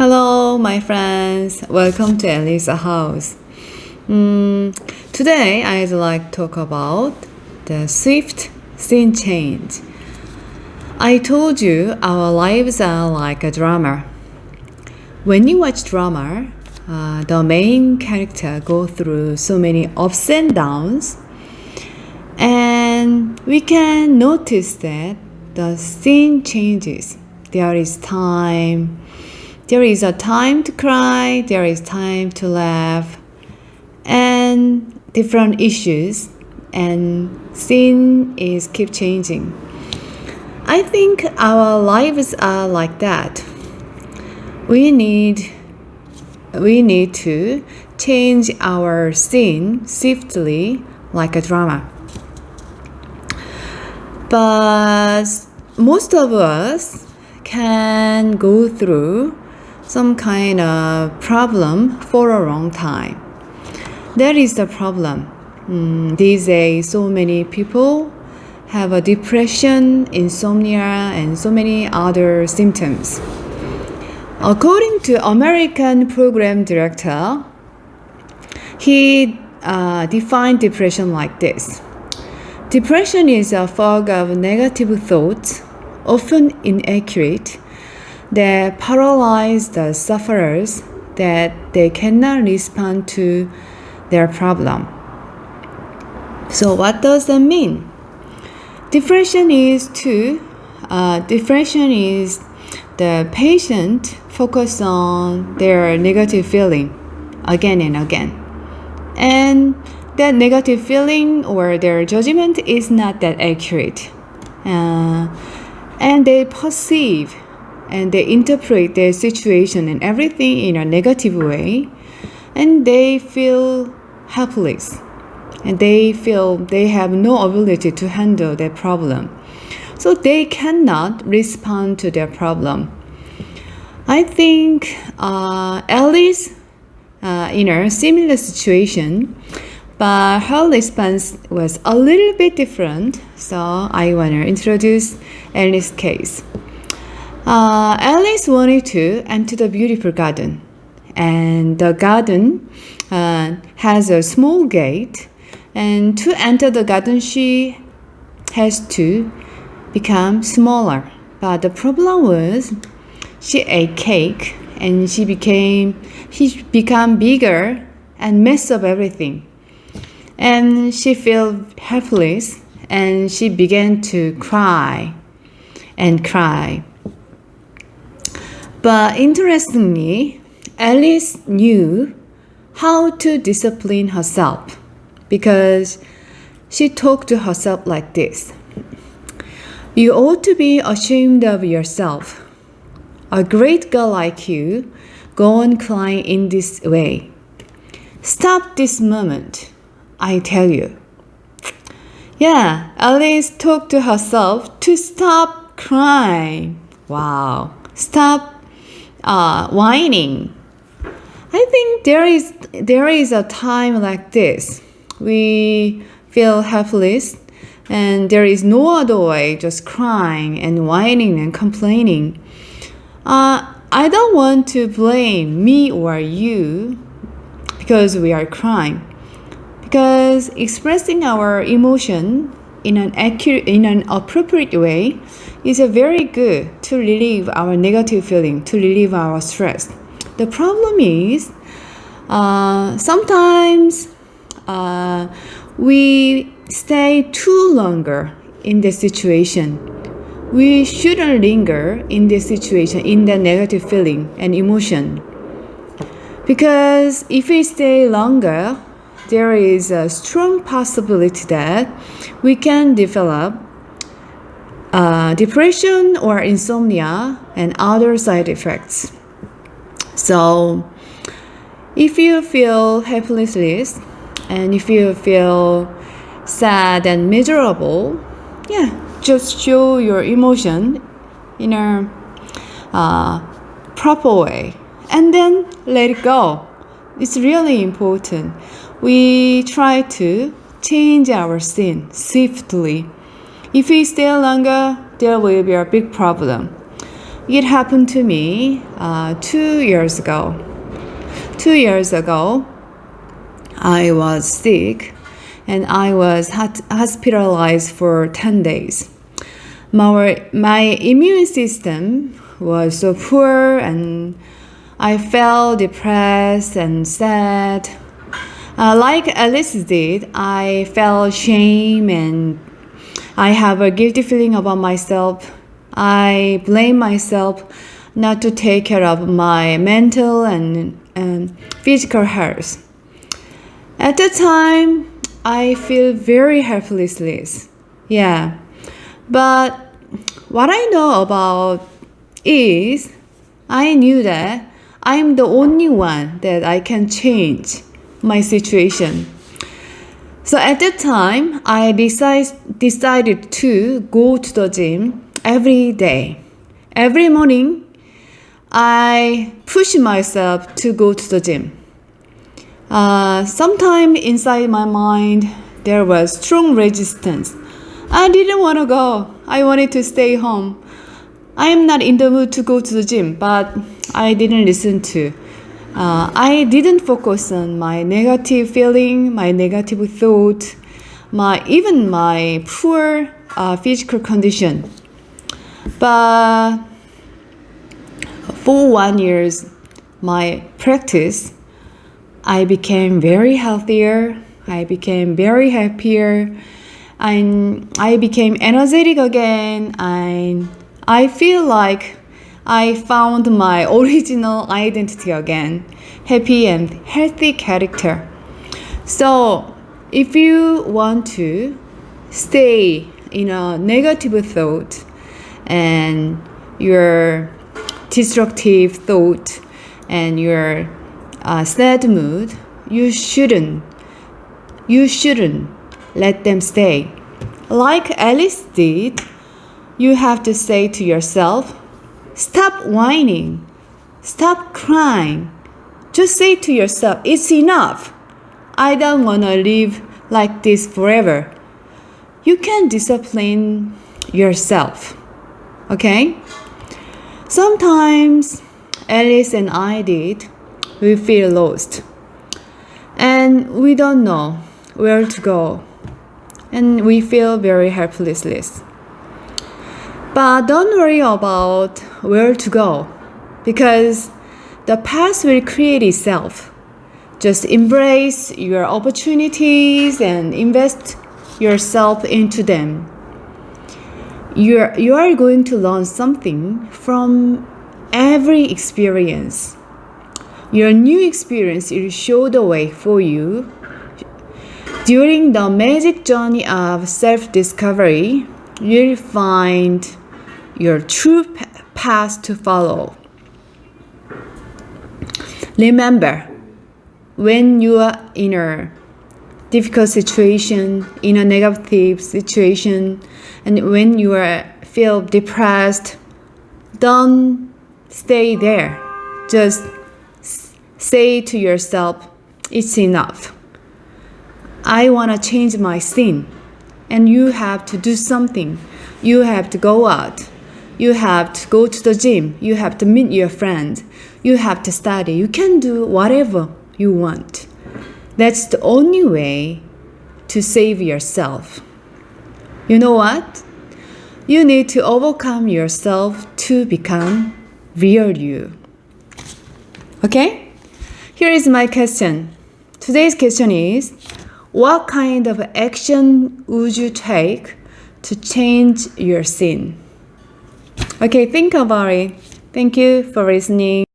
Hello, my friends. Welcome to Alice's house. Today, I'd like to talk about the swift scene change. I told you our lives are like a drama. When you watch drama, the main character go through so many ups and downs, and we can notice that the scene changes. There is a time to cry, there is time to laugh, and different issues, and scene is keep changing. I think our lives are like that. We need to change our scene swiftly like a drama. But most of us can go through some kind of problem for a long time. That is the problem. These days, so many people have a depression, insomnia, and so many other symptoms. According to American program director, he defined depression like this. Depression is a fog of negative thoughts, often inaccurate, that paralyze the sufferers that they cannot respond to their problem. So what does that mean? Depression is the patient focus on their negative feeling again and again. And that negative feeling or their judgment is not that accurate. And they perceive and they interpret their situation and everything in a negative way, and they feel helpless, and they feel they have no ability to handle their problem. So they cannot respond to their problem. I think Alice in a similar situation, but her response was a little bit different. So I want to introduce Alice's case. Alice wanted to enter the beautiful garden, and the garden has a small gate, and to enter the garden she has to become smaller. But the problem was she ate cake and she became bigger and messed up everything. And she felt helpless and she began to cry and cry. But interestingly, Alice knew how to discipline herself because she talked to herself like this. You ought to be ashamed of yourself. A great girl like you go on crying in this way. Stop this moment, I tell you. Yeah, Alice talked to herself to stop crying. Wow, stop whining. I think there is a time like this. We feel helpless and there is no other way, just crying and whining and complaining. I don't want to blame me or you because we are crying. Because expressing our emotion in an appropriate way is a very good to relieve our negative feeling, to relieve our stress. The problem is sometimes we stay too longer in the situation. We shouldn't linger in this situation, in the negative feeling and emotion. Because if we stay longer, there is a strong possibility that we can develop depression or insomnia and other side effects. So if you feel helpless and if you feel sad and miserable, just show your emotion in a proper way and then let it go. It's really important. We try to change our scene swiftly. If we stay longer, there will be a big problem. It happened to me 2 years ago. 2 years ago, I was sick and I was hospitalized for 10 days. My immune system was so poor and I felt depressed and sad. Like Alice did, I felt shame and I have a guilty feeling about myself. I blame myself not to take care of my mental and physical health. At the time, I feel very helpless. Yeah. But what I know about is I knew that I'm the only one that I can change my situation. So at that time, I decided to go to the gym every day. Every morning, I push myself to go to the gym. Sometime inside my mind, there was strong resistance. I didn't want to go. I wanted to stay home. I am not in the mood to go to the gym, but I didn't listen to. I didn't focus on my negative feeling, my negative thought, even my poor physical condition. But for 1 year, my practice, I became very healthier. I became very happier. And I became energetic again. And I feel like I found my original identity again. Happy and healthy character. So if you want to stay in a negative thought and your destructive thought and your sad mood, you shouldn't let them stay. Like Alice did, you have to say to yourself, stop whining, stop crying. Just say to yourself, it's enough. I don't want to live like this forever. You can discipline yourself. Okay? Sometimes Alice and I did. We feel lost. And we don't know where to go. And we feel very helpless. But don't worry about where to go, because the path will create itself. Just embrace your opportunities and invest yourself into them. You are going to learn something from every experience. Your new experience will show the way for you. During the magic journey of self-discovery, you'll find your true path to follow. Remember, when you are in a difficult situation, in a negative situation, and when you feel depressed, don't stay there. Just say to yourself, it's enough. I want to change my sin. And you have to do something. You have to go out. You have to go to the gym. You have to meet your friends. You have to study. You can do whatever you want. That's the only way to save yourself. You know what? You need to overcome yourself to become real you. Okay? Here is my question. Today's question is, what kind of action would you take to change your sin? Okay, think about it. Thank you for listening.